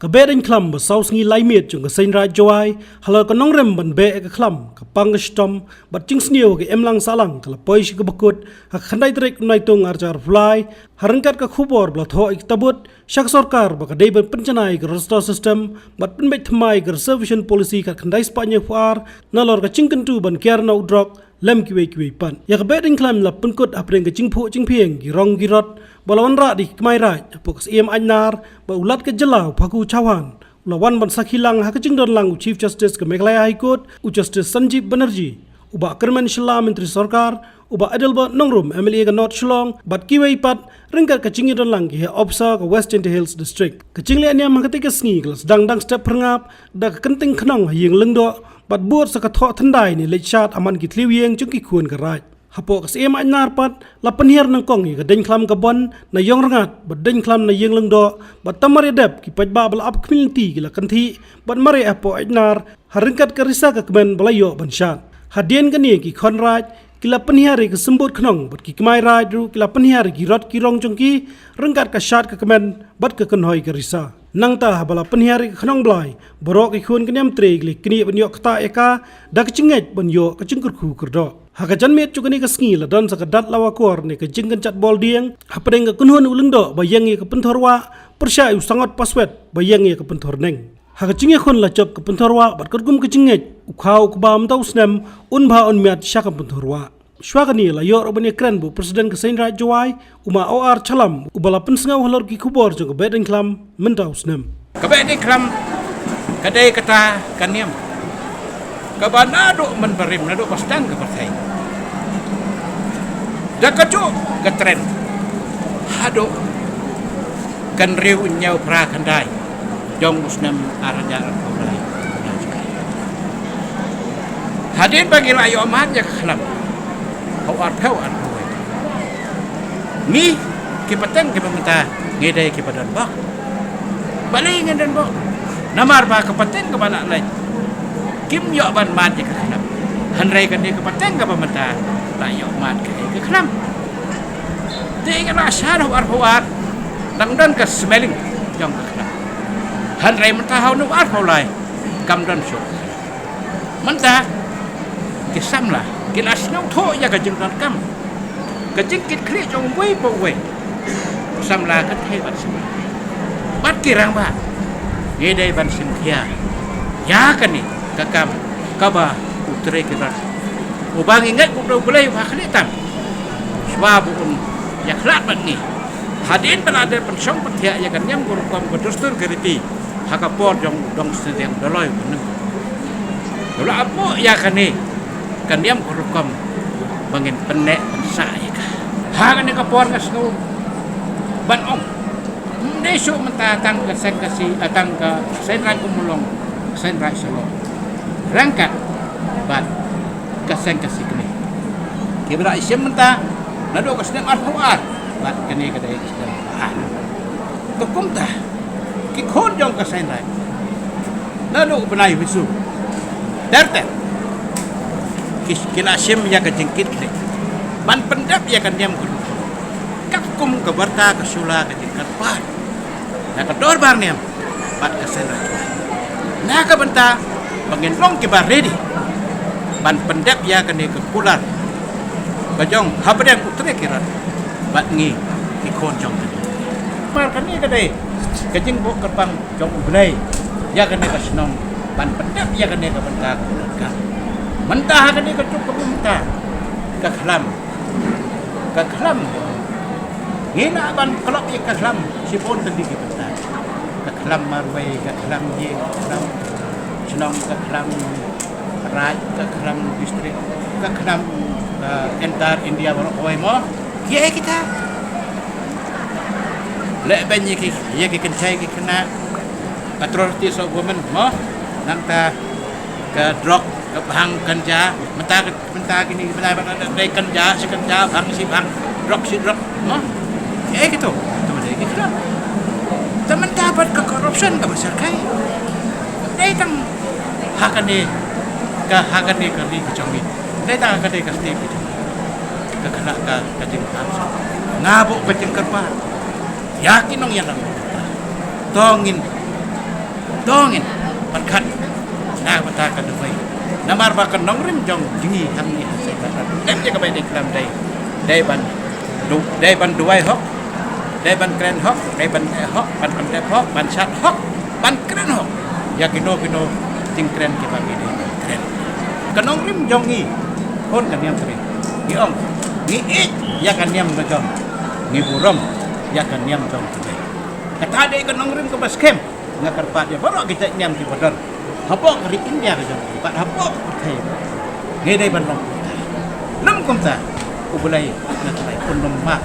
Kabedin klam ba saus ngi laimit chung ka sain ra jawai hala ka nongrem ban be ka klam ka pang stom ba ching snio ke emlang salang kala poish ka bakut ka khandai trek nai tung arjar fly harangkat ka khubor bla tho ik tabut shak sarkar ba ka dei ban penchanai ka resto system bat pen bet thmai ka reservation policy ka khandai spanya far nalor ka chingkan tu ban kiar na udrok lem kiwe pan ya ka bedin klam la penkut apreng ka chingphu chingpieng gi rong gi rot balawan ra di kmai raj pokas em anyar ba ulat ke jelau phaku chawan lawan ban sakhilang ha ka jingdon lang chief justice ka Meghalaya high court justice Sanjeev Banerjee uba kerman shilla menteri sarkar uba adelba nongrum MLA ka North Shillong bat kiwei pat ringkat ka jingdon lang ki officer ka West Indian Hills district ka jingle ania ma ka te sngi glas dang step perngap da ka kenting khnong yeng lengdo bat buat sa ka tho thandai ni lechat aman ki tliwieng chung ki khun ka raj hapo kas em anyar pat la penhiar nang kong ka den klam ka bon na yong rangat ba den klam na yeng lengdo ba tamare dep ki pajba bal ap community ki la kanthi ban mare apo anyar haringkat ka risa ka kmen balayo ban shan hadien ka ni ki khonraj ki la penhiar ka sembut khnong bat ki kmai raj ru ki la penhiar ki rot ki rong chung ki rengkat ka shat ka kmen bat ka kanhoi ka risa nang ta bala penhiar ka khnong blai borok ki khun ka nyam tre ki kni ban yo kta eka da ka chinget ban yo ka chingkur khu kurdo haka janmet chukani ka sngi la don saka dat lawa kor ne ka jingkan chat bol dieng hapeng ka kunhun ulungdo bayangi ka penthorwa persya u sangat paswet bayangi ka penthor neng haka jinge khon la chop ka penthorwa bat gum ka jinget u khau ka bam tau snem un bha on miat sha ka penthorwa shwagani la yor obani kran bu president ka sain raj jawai uma or chalam u bala pensngau halor ki khubor jong ka bedeng klam mentau snem ka bedeng klam kadai kata kaniam kabanado man barim nado pastang ka patay dakajo ka tren hado kan riu nyau pra kandai jong musnam araja ulai hadin bagi layo amat ya khlam hau arthau an ni ki patang ki pamenta ngedai ki padan bak baling dan bak namar ba ka patang ka bana lai kim yo ban mat je ka khnam hanrai kan ni ka pateng ka pamenta la yo mat ka ka khnam te ga na shar ar huat dang dan ka smelling jong ka khnam hanrai menta hau nu ar lai kam dan shu menta ki samla ki la snou tho ya ka jing dan kam ka jing kit khri jong wei po wei samla ka the bat sim bat ki rang ba ni dai ban sim khia ya ka ni kakam kaba utre kita ubang ingat udah boleh wakhlitan sebab ya khlat ni hadin pelada pensong petia ya kan yang gurukom berdustur geriti hakapor jong dong sedang doloi benem dulu apa ya kan ni kan yang gurukom bangin penek pensa ya kan ha kan ni kapor ngasnu ban om desu mentatang ke sen kasi atang ke sen rai kumulong sen rai solo rangkat bat kaseng kasih kini kibra isyam menta nado kasem arhuat bat kini kadai istem to kumta ki khon jong kasen rai nado benai visu darte kis kila syem ya ka jengkit le ban pendap ya kan diam kudu kak kum ka barta ka sula ka jengkat pat na ka dor bar niam bat kasen rai na ka benta bangin long ke bar ready ban pendap ya kan ke kular bajong habdeng utre kira bat ngi ki kon jong mar kan ni kadai kajing bo kerpang jong ublai ya kan ke senong ban pendap ya kan ke bentak ka mentah kan ke cukup mentah ka khlam ngina ban kelop ya ka khlam sipon tadi ki bentak ka khlam marwai ka khlam ye khlam senong ka khlam raj ka khlam distrik ka khlam entar India baru oi mo ye kita le ben ye ki kencai ki kena atrocity of women mo nanta ka drug ka bang kanja menta kini benar dai kanja si kanja bang si drug mo ye gitu tu dai ki khlam teman dapat ke corruption ka besar kai dai tang hakane ka ni kecong dai ta ka dai ka step itu ka kena ka jing hamsa ngabuk peceng kerpa yakin nong yang tongin dongin pankat na bata ka duway namar ba ka nong rim jong jingi hamni hasay ka em je ka bay diklam day ban duway hok day ban kren hok day ban hok ban kantep hok ban sat hok ban kren hok ya kino ting kren ki bagi day kren ka nong rim jong i kon kan yam tri ni ong ni ya kan yam na jong ni burom ya kan yam jong tri kata day ka nong rim ka baskem ngakarpat ya baru kita nyam di badan hapok ri India ka jong pat hapok thai ngai day ban long nam kom ta ubulai na thai kun nom mak